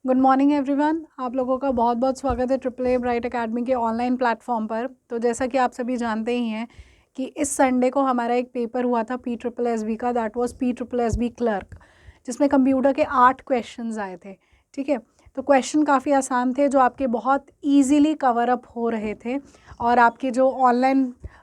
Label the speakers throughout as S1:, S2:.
S1: Good morning everyone. आप लोगों का बहुत बहुत स्वागत है ट्रिपल ए ब्राइट एकेडमी के ऑनलाइन प्लेटफॉर्म पर। तो जैसा कि आप सभी जानते ही हैं कि इस संडे को हमारा एक पेपर हुआ था PSSB का, दैट वाज PSSB क्लर्क, जिसमें कंप्यूटर के 8 क्वेश्चंस आए थे। ठीक है, तो क्वेश्चन काफ़ी आसान थे जो आपके बहुत ईजीली कवर अप हो रहे थे। और आपके जो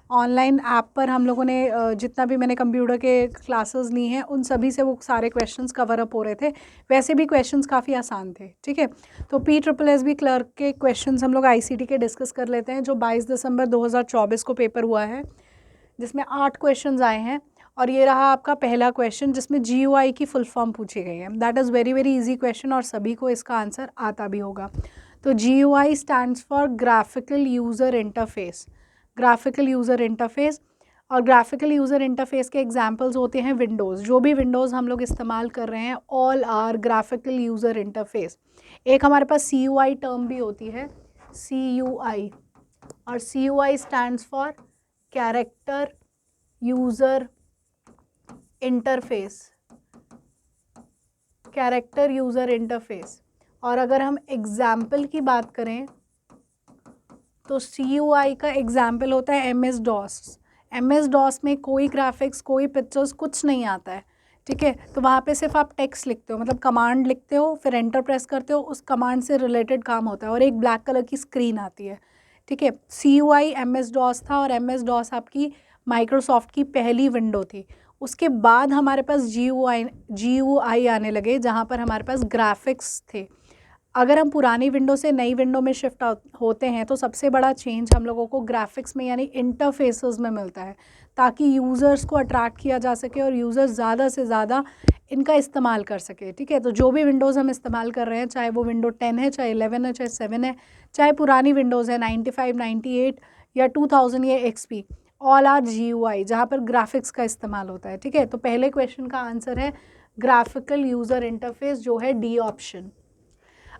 S1: ऑनलाइन ऐप पर हम लोगों ने जितना भी मैंने कंप्यूटर के क्लासेस ली हैं उन सभी से वो सारे क्वेश्चंस कवर अप हो रहे थे। वैसे भी क्वेश्चंस काफ़ी आसान थे। ठीक है, तो PSSB क्लर्क के क्वेश्चंस हम लोग ICT के डिस्कस कर लेते हैं, जो 22 दिसंबर 2024 को पेपर हुआ है, जिसमें 8 क्वेश्चंस आए हैं। और ये रहा आपका पहला क्वेश्चन, जिसमें GUI की फुल फॉर्म पूछी गई है। That is very very easy question और सभी को इसका आंसर आता भी होगा। तो GUI stands for graphical user interface. Graphical user interface, और ग्राफिकल यूज़र इंटरफेस के एग्जांपल्स होते हैं विंडोज़। जो भी विंडोज़ हम लोग इस्तेमाल कर रहे हैं all are graphical user interface. एक हमारे पास CUI टर्म भी होती है, CUI, और CUI stands for character user interface. Character user interface. और अगर हम एग्जाम्पल की बात करें तो CUI का एग्जाम्पल होता है MS-DOS। MS-DOS में कोई ग्राफिक्स, कोई पिक्चर्स, कुछ नहीं आता है। ठीक है, तो वहाँ पे सिर्फ आप टेक्स्ट लिखते हो, मतलब कमांड लिखते हो, फिर एंटर प्रेस करते हो, उस कमांड से रिलेटेड काम होता है और एक ब्लैक कलर की स्क्रीन आती है। ठीक है, CUI MS-DOS था और MS-DOS आपकी माइक्रोसॉफ्ट की पहली विंडो थी। उसके बाद हमारे पास GUI आने लगे, जहाँ पर हमारे पास ग्राफिक्स थे। अगर हम पुरानी विंडो से नई विंडो में शिफ्ट होते हैं तो सबसे बड़ा चेंज हम लोगों को ग्राफिक्स में यानी इंटरफेसेस में मिलता है, ताकि यूज़र्स को अट्रैक्ट किया जा सके और यूज़र्स ज़्यादा से ज़्यादा इनका इस्तेमाल कर सके। ठीक है, तो जो भी विंडोज़ हम इस्तेमाल कर रहे हैं, चाहे वो विंडो 10 है, चाहे 11 है, चाहे 7 है, चाहे पुरानी विंडोज़ है 95, 98 या 2000 या XP, ऑल आर GUI, जहाँ पर ग्राफिक्स का इस्तेमाल होता है। ठीक है, तो पहले क्वेश्चन का आंसर है ग्राफिकल यूज़र इंटरफेस, जो है D ऑप्शन।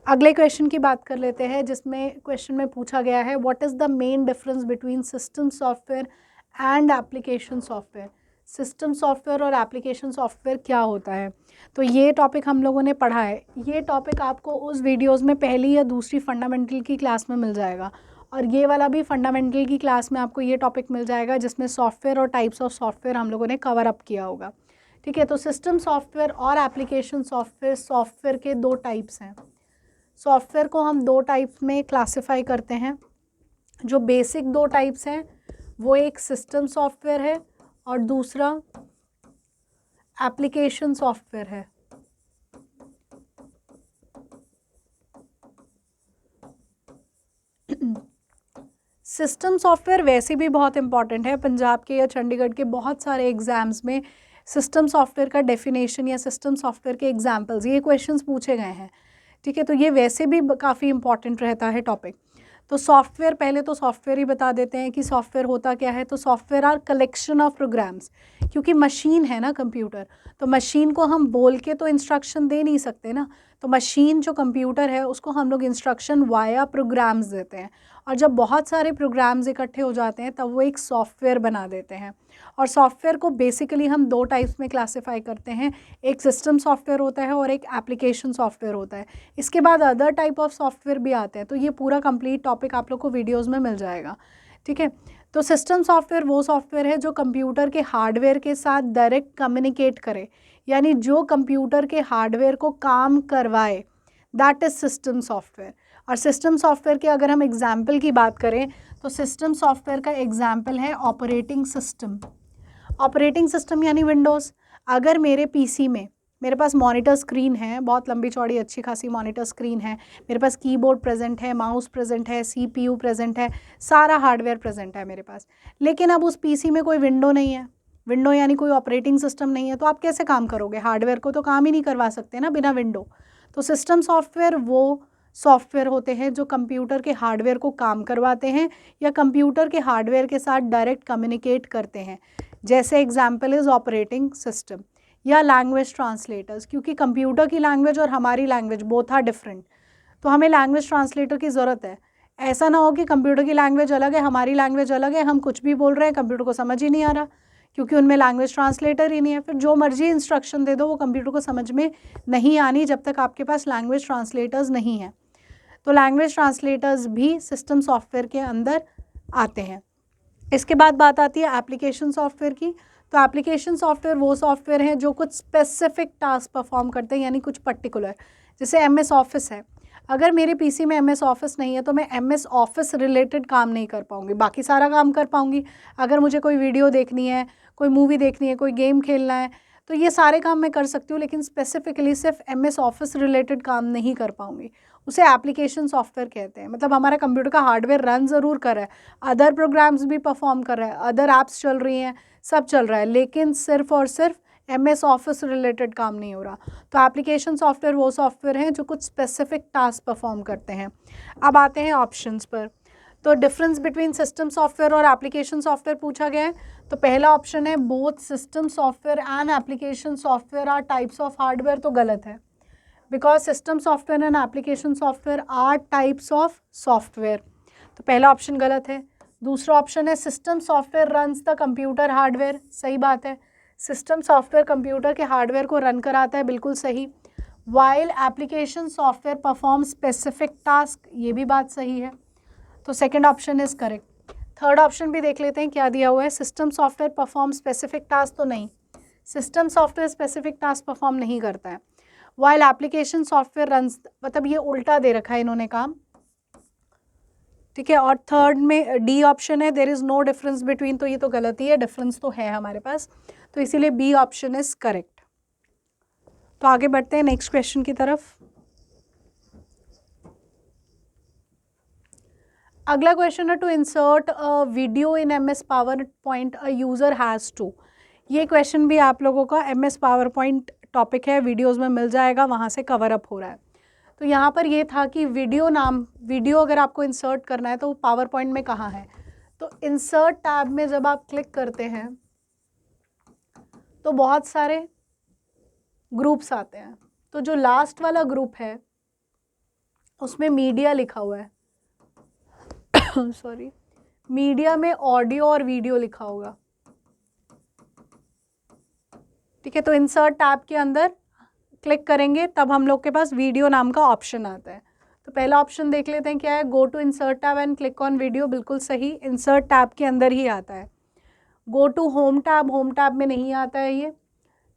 S1: अगले क्वेश्चन की बात कर लेते हैं, जिसमें क्वेश्चन में पूछा गया है what is the main difference between system software and application software. System software और एप्लीकेशन सॉफ्टवेयर क्या होता है। तो ये टॉपिक हम लोगों ने पढ़ा है। ये टॉपिक आपको उस वीडियोस में पहली या दूसरी फंडामेंटल की क्लास में मिल जाएगा, और ये वाला भी फंडामेंटल की क्लास में आपको ये टॉपिक मिल जाएगा, जिसमें सॉफ्टवेयर और टाइप्स ऑफ सॉफ्टवेयर हम लोगों ने कवर अप किया होगा। ठीक है, तो सिस्टम सॉफ्टवेयर और एप्लीकेशन सॉफ्टवेयर के 2 टाइप्स हैं। सॉफ्टवेयर को हम 2 टाइप्स में क्लासिफाई करते हैं। जो बेसिक 2 टाइप्स हैं वो एक सिस्टम सॉफ्टवेयर है और दूसरा एप्लीकेशन सॉफ्टवेयर है। सिस्टम सॉफ्टवेयर वैसे भी बहुत इंपॉर्टेंट है। पंजाब के या चंडीगढ़ के बहुत सारे एग्जाम्स में सिस्टम सॉफ्टवेयर का डेफिनेशन या सिस्टम सॉफ्टवेयर के एग्जाम्पल्स, ये क्वेश्चंस पूछे गए हैं। ठीक है, तो ये वैसे भी काफ़ी इंपॉर्टेंट रहता है टॉपिक। तो सॉफ्टवेयर, पहले तो सॉफ्टवेयर ही बता देते हैं कि सॉफ्टवेयर होता क्या है। तो software are collection of programs, क्योंकि मशीन है ना कंप्यूटर, तो मशीन को हम बोल के तो इंस्ट्रक्शन दे नहीं सकते ना। तो मशीन जो कंप्यूटर है उसको हम लोग इंस्ट्रक्शन वाया प्रोग्राम्स देते हैं, और जब बहुत सारे प्रोग्राम्स इकट्ठे हो जाते हैं तब वो एक सॉफ्टवेयर बना देते हैं। और सॉफ्टवेयर को बेसिकली हम 2 टाइप्स में क्लासिफाई करते हैं, एक सिस्टम सॉफ्टवेयर होता है और एक एप्लीकेशन सॉफ्टवेयर होता है। इसके बाद अदर टाइप ऑफ सॉफ्टवेयर भी आते हैं, तो ये पूरा कंप्लीट टॉपिक आप लोग को वीडियोज़ में मिल जाएगा। ठीक है, तो सिस्टम सॉफ्टवेयर वो सॉफ्टवेयर है जो कंप्यूटर के हार्डवेयर के साथ डायरेक्ट कम्युनिकेट करे, यानी जो कंप्यूटर के हार्डवेयर को काम करवाए, दैट इज़ सिस्टम सॉफ्टवेयर। और सिस्टम सॉफ्टवेयर के अगर हम एग्जाम्पल की बात करें तो सिस्टम सॉफ्टवेयर का एग्जाम्पल है ऑपरेटिंग सिस्टम। ऑपरेटिंग सिस्टम यानी विंडोज़। अगर मेरे PC में मेरे पास मॉनिटर स्क्रीन है, बहुत लंबी चौड़ी अच्छी खासी मॉनिटर स्क्रीन है, मेरे पास कीबोर्ड प्रेजेंट है, माउस प्रेजेंट है, CPU प्रेजेंट है, सारा हार्डवेयर प्रेजेंट है मेरे पास, लेकिन अब उस PC में कोई विंडो नहीं है, विंडो यानी कोई ऑपरेटिंग सिस्टम नहीं है, तो आप कैसे काम करोगे। हार्डवेयर को तो काम ही नहीं करवा सकते ना बिना विंडो। तो सिस्टम सॉफ्टवेयर वो सॉफ्टवेयर होते हैं जो कंप्यूटर के हार्डवेयर को काम करवाते हैं या कंप्यूटर के हार्डवेयर के साथ डायरेक्ट कम्युनिकेट करते हैं। जैसे एग्जाम्पल इज़ ऑपरेटिंग सिस्टम या लैंग्वेज ट्रांसलेटर्स, क्योंकि कंप्यूटर की लैंग्वेज और हमारी लैंग्वेज बोथ आर डिफरेंट, तो हमें लैंग्वेज ट्रांसलेटर की ज़रूरत है। ऐसा ना हो कि कंप्यूटर की लैंग्वेज अलग है, हमारी लैंग्वेज अलग है, हम कुछ भी बोल रहे हैं, कंप्यूटर को समझ ही नहीं आ रहा, क्योंकि उनमें लैंग्वेज ट्रांसलेटर ही नहीं है। फिर जो मर्जी इंस्ट्रक्शन दे दो वो कंप्यूटर को समझ में नहीं आनी जब तक आपके पास लैंग्वेज ट्रांसलेटर्स नहीं हैं। तो लैंग्वेज ट्रांसलेटर्स भी सिस्टम सॉफ्टवेयर के अंदर आते हैं। इसके बाद बात आती है एप्लीकेशन सॉफ्टवेयर की। तो एप्लीकेशन सॉफ्टवेयर वो सॉफ्टवेयर हैं जो कुछ स्पेसिफिक टास्क परफॉर्म करते हैं, यानी कुछ पर्टिकुलर। जैसे MS ऑफिस है, अगर मेरे PC में MS ऑफिस नहीं है तो मैं MS ऑफिस रिलेटेड काम नहीं कर पाऊँगी, बाकी सारा काम कर पाऊँगी। अगर मुझे कोई वीडियो देखनी है, कोई मूवी देखनी है, कोई गेम खेलना है, तो ये सारे काम मैं कर सकती हूँ, लेकिन स्पेसिफिकली सिर्फ MS ऑफिस रिलेटेड काम नहीं कर पाऊँगी। उसे एप्लीकेशन सॉफ्टवेयर कहते हैं। मतलब हमारा कंप्यूटर का हार्डवेयर रन ज़रूर कर रहा है, अदर प्रोग्राम्स भी परफॉर्म कर रहा है, अदर ऐप्स चल रही हैं, सब चल रहा है, लेकिन सिर्फ और सिर्फ MS ऑफिस रिलेटेड काम नहीं हो रहा। तो एप्लीकेशन सॉफ्टवेयर वो सॉफ्टवेयर हैं जो कुछ स्पेसिफिक टास्क परफॉर्म करते हैं। अब आते हैं ऑप्शंस पर। तो डिफरेंस बिटवीन सिस्टम सॉफ्टवेयर और एप्लीकेशन सॉफ्टवेयर पूछा गया है। तो पहला ऑप्शन है both system software and application software are types of hardware, तो गलत है, because system software and application software are types of software. तो पहला ऑप्शन गलत है। दूसरा ऑप्शन है system software runs the computer hardware, सही बात है, सिस्टम सॉफ्टवेयर कंप्यूटर के हार्डवेयर को रन कराता है, बिल्कुल सही। While application software perform specific task, ये भी बात सही है। तो second option is correct. Third option भी देख लेते हैं क्या दिया हुआ है। System software perform specific task, तो नहीं, system software specific task perform नहीं करता है। वाइल एप्लीकेशन सॉफ्टवेयर रन्स, मतलब ये उल्टा दे रखा है इन्होंने काम, ठीक है। और थर्ड में डी ऑप्शन है there is no difference between, तो ये तो गलती है, डिफरेंस तो है हमारे पास, तो इसीलिए बी ऑप्शन इज करेक्ट। तो आगे बढ़ते हैं नेक्स्ट क्वेश्चन की तरफ। अगला क्वेश्चन है to insert a video in MS PowerPoint a user has to. ये क्वेश्चन भी आप लोगों का MS पावर पॉइंट टॉपिक है, वीडियोज़ में मिल जाएगा, वहाँ से कवर अप हो रहा है। तो यहाँ पर ये था कि वीडियो अगर आपको इंसर्ट करना है तो वो पावर पॉइंट में कहाँ है। तो इंसर्ट टैब में जब आप क्लिक करते हैं तो बहुत सारे ग्रुप्स आते हैं। तो जो लास्ट वाला ग्रुप है उसमें मीडिया लिखा हुआ है सॉरी, मीडिया में ऑडियो और वीडियो लिखा होगा, ठीक है। तो इंसर्ट टैब के अंदर क्लिक करेंगे तब हम लोग के पास वीडियो नाम का ऑप्शन आता है। तो पहला ऑप्शन देख लेते हैं क्या है, go to insert tab and click on video, बिल्कुल सही, इंसर्ट टैब के अंदर ही आता है। गो टू होम टैब में नहीं आता है, ये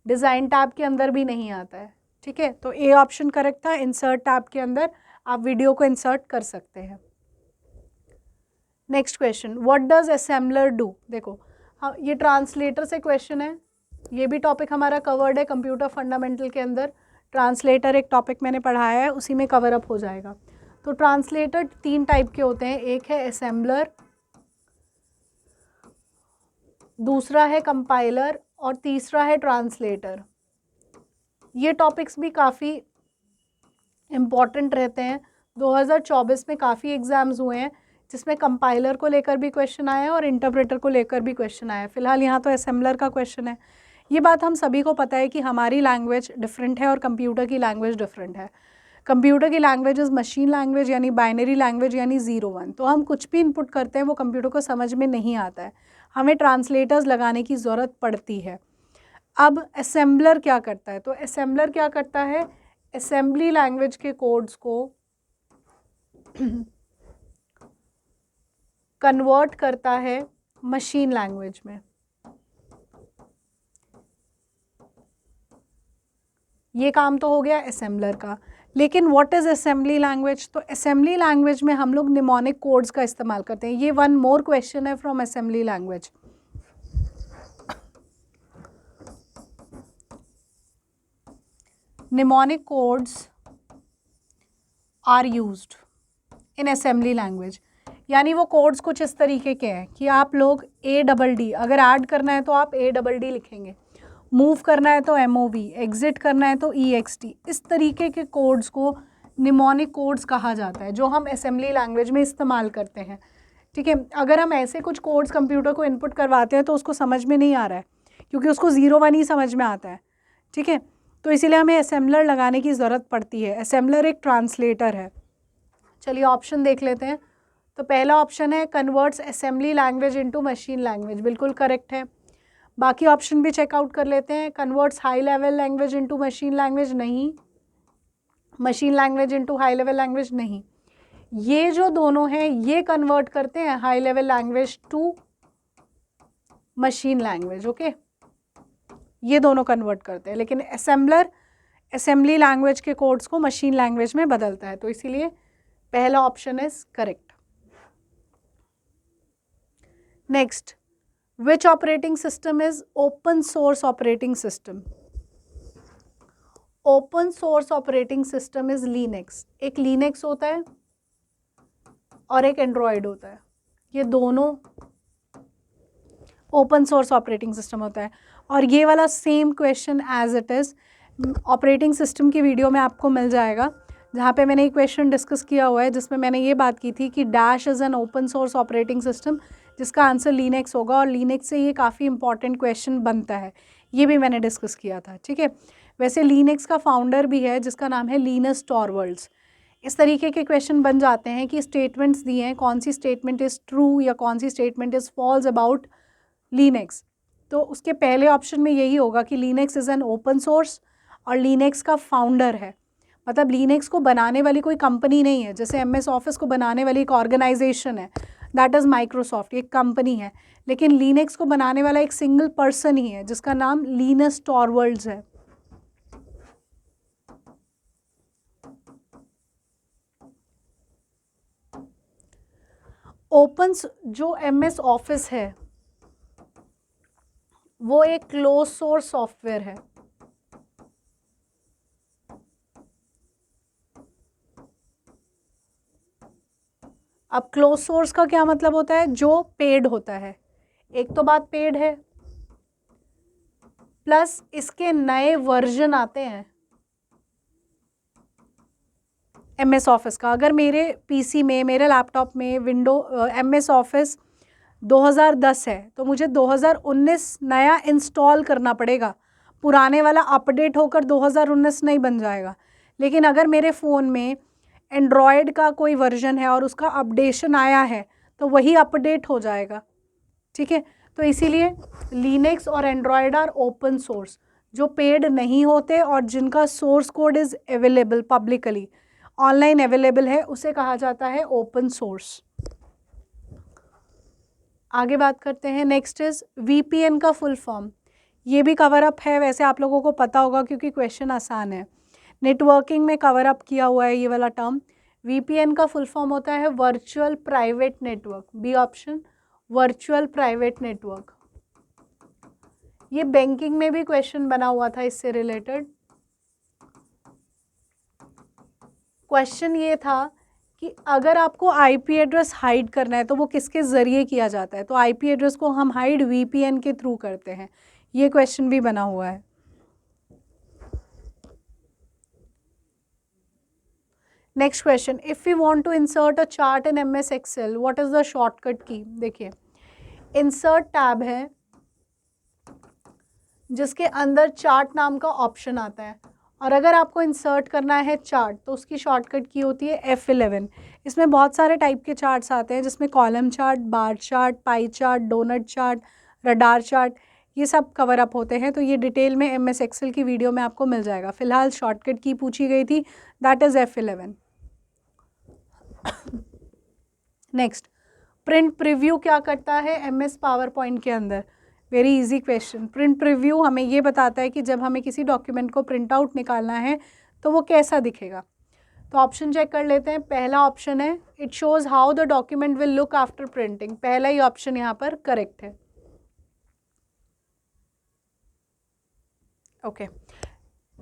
S1: डिज़ाइन टैब के अंदर भी नहीं आता है, ठीक है। तो ए ऑप्शन करेक्ट था, इंसर्ट टैब के अंदर आप वीडियो को इंसर्ट कर सकते हैं। Next question, what does assembler do. देखो हाँ, ये ट्रांसलेटर से क्वेश्चन है, ये भी टॉपिक हमारा कवर्ड है कंप्यूटर फंडामेंटल के अंदर। ट्रांसलेटर एक टॉपिक मैंने पढ़ाया है, उसी में कवर अप हो जाएगा। तो ट्रांसलेटर 3 टाइप के होते हैं, एक है असेंबलर, दूसरा है कंपाइलर और तीसरा है ट्रांसलेटर। ये टॉपिक्स भी काफ़ी इम्पॉर्टेंट रहते हैं। 2024 में काफ़ी एग्ज़ाम्स हुए हैं जिसमें कंपाइलर को लेकर भी क्वेश्चन आया है और इंटरप्रेटर को लेकर भी क्वेश्चन आया है। फिलहाल यहाँ तो असेंबलर का क्वेश्चन है। ये बात हम सभी को पता है कि हमारी लैंग्वेज डिफरेंट है और कंप्यूटर की लैंग्वेज डिफरेंट है। कंप्यूटर की लैंग्वेज इज़ मशीन लैंग्वेज, यानी बाइनरी लैंग्वेज, यानी 0-1। तो हम कुछ भी इनपुट करते हैं वो कंप्यूटर को समझ में नहीं आता है, हमें ट्रांसलेटर्स लगाने की ज़रूरत पड़ती है। अब असेंबलर क्या करता है, तो असेंबलर क्या करता है, असेंबली लैंग्वेज के कोड्स को कन्वर्ट करता है मशीन लैंग्वेज में। ये काम तो हो गया असेंबलर का, लेकिन व्हाट इज़ असेंबली लैंग्वेज। तो असेंबली लैंग्वेज में हम लोग निमोनिक कोड्स का इस्तेमाल करते हैं। ये वन मोर क्वेश्चन है from assembly language. Mnemonic codes are used in assembly language, यानी वो कोड्स कुछ इस तरीके के हैं कि आप लोग ADD, अगर ऐड करना है तो आप ADD लिखेंगे, मूव करना है तो MOV, एग्जिट करना है तो EXT। इस तरीके के कोड्स को निमोनिक कोड्स कहा जाता है जो हम असेंबली लैंग्वेज में इस्तेमाल करते हैं, ठीक है। अगर हम ऐसे कुछ कोड्स कंप्यूटर को इनपुट करवाते हैं तो उसको समझ में नहीं आ रहा है, क्योंकि उसको 0-1 ही समझ में आता है, ठीक है। तो इसीलिए हमें असेंबलर लगाने की ज़रूरत पड़ती है। असेंबलर एक ट्रांसलेटर है। चलिए ऑप्शन देख लेते हैं। तो पहला ऑप्शन है converts assembly language into machine language, बिल्कुल करेक्ट है। बाकी ऑप्शन भी चेकआउट कर लेते हैं। Converts high level language into machine language, नहीं। Machine language into high level language, नहीं। ये जो दोनों हैं ये कन्वर्ट करते हैं high level language to machine language, okay. ये दोनों कन्वर्ट करते हैं, लेकिन असेंबलर असेंबली लैंग्वेज के कोड्स को मशीन लैंग्वेज में बदलता है, तो इसीलिए पहला option is correct. Next, which operating system is open source operating system? Open source operating system is Linux. एक लिनक्स होता है और एक एंड्रॉयड होता है, ये दोनों ओपन सोर्स ऑपरेटिंग सिस्टम होता है। और ये वाला same question as it is operating system की वीडियो में आपको मिल जाएगा, जहाँ पे मैंने एक क्वेश्चन डिस्कस किया हुआ है जिसमें मैंने ये बात की थी कि dash is an open source operating system, जिसका आंसर लिनक्स होगा, और लिनक्स से ये काफ़ी इंपॉर्टेंट क्वेश्चन बनता है, ये भी मैंने डिस्कस किया था, ठीक है। वैसे लिनक्स का फाउंडर भी है जिसका नाम है लिनस टॉरवल्ड्स। इस तरीके के क्वेश्चन बन जाते हैं कि स्टेटमेंट्स दिए हैं, कौन सी स्टेटमेंट इज़ ट्रू या कौन सी statement is false about Linux, तो उसके पहले ऑप्शन में यही होगा कि Linux is an open source और लिनक्स का फाउंडर है, मतलब लिनक्स को बनाने वाली कोई कंपनी नहीं है। जैसे MS ऑफिस को बनाने वाली एक ऑर्गेनाइजेशन है, दैट इज़ माइक्रोसॉफ्ट, एक कंपनी है, लेकिन लिनक्स को बनाने वाला एक सिंगल पर्सन ही है जिसका नाम लिनस टॉरवल्ड्स है। ओपन जो MS ऑफिस है वो एक क्लोज सोर्स सॉफ्टवेयर है। अब क्लोज सोर्स का क्या मतलब होता है? जो पेड होता है। एक तो बात पेड है, प्लस इसके नए वर्जन आते हैं MS ऑफिस का। अगर मेरे PC में, मेरे लैपटॉप में विंडो MS ऑफिस 2010 है तो मुझे 2019 नया इंस्टॉल करना पड़ेगा, पुराने वाला अपडेट होकर 2019 नहीं बन जाएगा। लेकिन अगर मेरे फ़ोन में एंड्रॉयड का कोई वर्जन है और उसका अपडेशन आया है तो वही अपडेट हो जाएगा, ठीक है। तो इसीलिए लिनक्स और एंड्रॉयड आर ओपन सोर्स। जो पेड नहीं होते और जिनका source code is available publicly, online available है, उसे कहा जाता है ओपन सोर्स। आगे बात करते हैं। नेक्स्ट इज़ VPN का फुल फॉर्म। ये भी कवर अप है, वैसे आप लोगों को पता होगा क्योंकि क्वेश्चन आसान है। नेटवर्किंग में कवर अप किया हुआ है ये वाला टर्म। VPN का फुल फॉर्म होता है virtual private network, B option, virtual private network. ये बैंकिंग में भी क्वेश्चन बना हुआ था इससे रिलेटेड। क्वेश्चन ये था कि अगर आपको IP एड्रेस हाइड करना है तो वो किसके ज़रिए किया जाता है? तो IP एड्रेस को हम हाइड VPN के थ्रू करते हैं। ये क्वेश्चन भी बना हुआ है। Next question, if you want to insert a chart in MS Excel, what is the shortcut key? देखिए, इंसर्ट टैब है जिसके अंदर चार्ट नाम का ऑप्शन आता है, और अगर आपको इंसर्ट करना है चार्ट तो उसकी शॉर्टकट की होती है F11। इसमें बहुत सारे टाइप के चार्ट्स आते हैं जिसमें column chart, bar chart, pie chart, donut chart, radar chart, ये सब कवर अप होते हैं। तो ये डिटेल में MS एक्सेल की वीडियो में आपको मिल जाएगा। फिलहाल शॉर्टकट की पूछी गई थी, that is F11। Next, print preview क्या करता है MS पावर पॉइंट के अंदर? Very easy question. Print preview हमें ये बताता है कि जब हमें किसी डॉक्यूमेंट को प्रिंट आउट निकालना है तो वो कैसा दिखेगा। तो ऑप्शन चेक कर लेते हैं। पहला ऑप्शन है it shows how the document will look after printing. पहला ही ऑप्शन यहाँ पर करेक्ट है, ओके।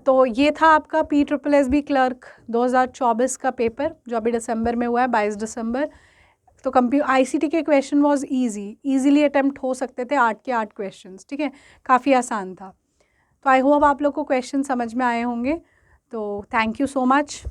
S1: तो ये था आपका PSSB क्लर्क 2024 का पेपर जो अभी दिसंबर में हुआ है, 22 दिसंबर। तो ICT के क्वेश्चन वाज इजीली अटेम्प्ट हो सकते थे, 8 के 8 क्वेश्चंस, ठीक है, काफ़ी आसान था। तो आई होप आप लोग को क्वेश्चन समझ में आए होंगे। तो थैंक यू सो मच।